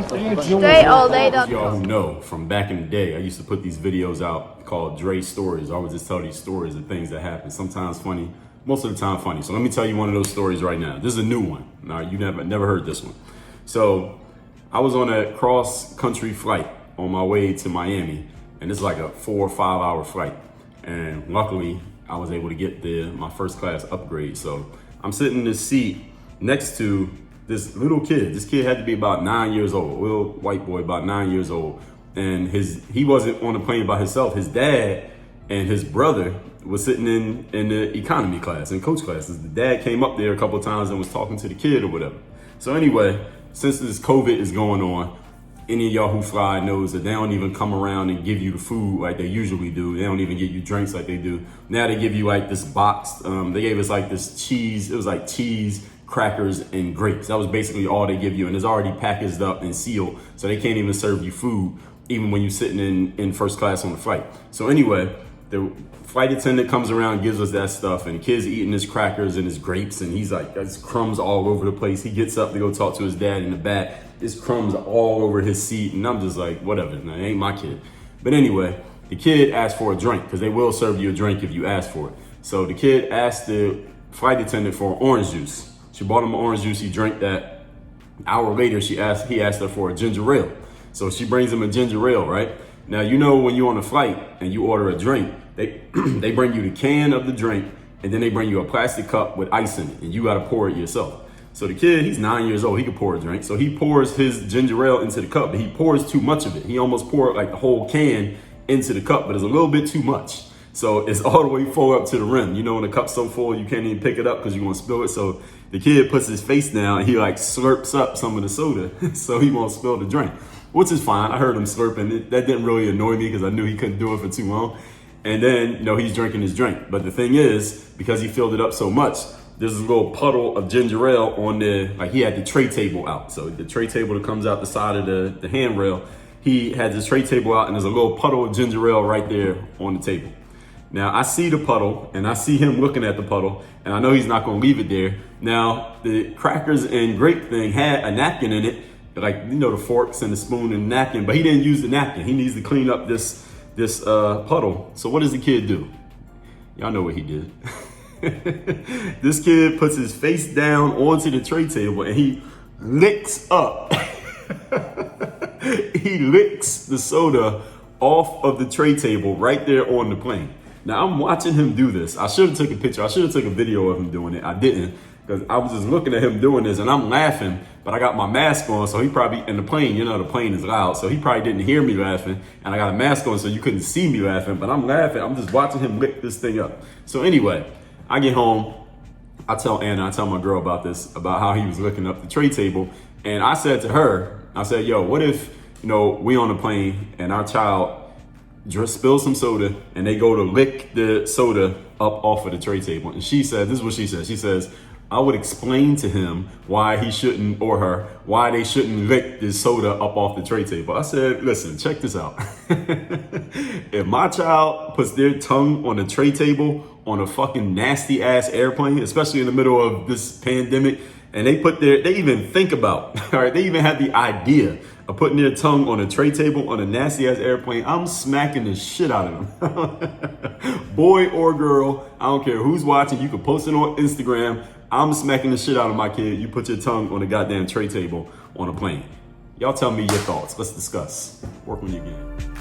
DreAllDay.com. Y'all who know, from back in the day, I used to put these videos out called Dre Stories. I would just tell these stories of things that happen. Sometimes funny, most of the time funny. So let me tell you one of those stories right now. This is a new one. Now, you never heard this one. So I was on a cross-country flight on my way to Miami, and it's like a 4 or 5 hour flight. And luckily, I was able to get my first class upgrade. So I'm sitting in this seat next to this little kid. This kid had to be about 9 years old, a little white boy, about 9 years old. And he wasn't on the plane by himself. His dad and his brother was sitting in the economy class, in coach classes. The dad came up there a couple of times and was talking to the kid or whatever. So anyway, since this COVID is going on, any of y'all who fly knows that they don't even come around and give you the food like they usually do. They don't even give you drinks like they do. Now they give you like this box. They gave us like this cheese. It was like cheese, crackers, and grapes. That was basically all they give you. And it's already packaged up and sealed. So they can't even serve you food, even when you're sitting in first class on the flight. So anyway, the flight attendant comes around and gives us that stuff, and the kid's eating his crackers and his grapes, and he's like, there's crumbs all over the place. He gets up to go talk to his dad in the back. There's crumbs all over his seat, and I'm just like, whatever, man, it ain't my kid. But anyway, the kid asked for a drink, because they will serve you a drink if you ask for it. So the kid asked the flight attendant for orange juice. She bought him an orange juice. He drank that. An hour later, he asked her for a ginger ale. So she brings him a ginger ale, right? Now, you know, when you're on a flight and you order a drink, they bring you the can of the drink, and then they bring you a plastic cup with ice in it, and you got to pour it yourself. So the kid, he's 9 years old, he can pour a drink. So he pours his ginger ale into the cup, but he pours too much of it. He almost poured like the whole can into the cup, but it's a little bit too much. So it's all the way full up to the rim. You know, when the cup's so full, you can't even pick it up because you want to spill it. So the kid puts his face down and he like slurps up some of the soda so he won't spill the drink, which is fine. I heard him slurping. That didn't really annoy me because I knew he couldn't do it for too long. And then, you know, he's drinking his drink. But the thing is, because he filled it up so much, there's a little puddle of ginger ale on there. Like, he had the tray table out. So the tray table that comes out the side of the handrail, he had this tray table out, and there's a little puddle of ginger ale right there on the table. Now, I see the puddle, and I see him looking at the puddle, and I know he's not going to leave it there. Now, the crackers and grape thing had a napkin in it, like, you know, the forks and the spoon and the napkin, but he didn't use the napkin. He needs to clean up this puddle. So what does the kid do? Y'all know what he did. This kid puts his face down onto the tray table and he licks up. He licks the soda off of the tray table right there on the plane. Now I'm watching him do this. I should have took a picture. I should have took a video of him doing it. I didn't, because I was just looking at him doing this and I'm laughing, but I got my mask on. So he probably, in the plane, you know, the plane is loud. So he probably didn't hear me laughing, and I got a mask on so you couldn't see me laughing, but I'm laughing. I'm just watching him lick this thing up. So anyway, I get home. I tell Anna, I tell my girl about this, about how he was licking up the tray table. And I said to her, I said, yo, what if, you know, we on a plane and our child just spills some soda and they go to lick the soda up off of the tray table? And she said, this is what she said. She says, I would explain to him why he shouldn't, or her, why they shouldn't lick this soda up off the tray table. I said, listen, check this out. If my child puts their tongue on a tray table on a fucking nasty ass airplane, especially in the middle of this pandemic, and they even think about, all right, they even have the idea of putting their tongue on a tray table on a nasty ass airplane, I'm smacking the shit out of them. Boy or girl, I don't care who's watching, you can post it on Instagram. I'm smacking the shit out of my kid. You put your tongue on a goddamn tray table on a plane. Y'all tell me your thoughts. Let's discuss. Work when you get.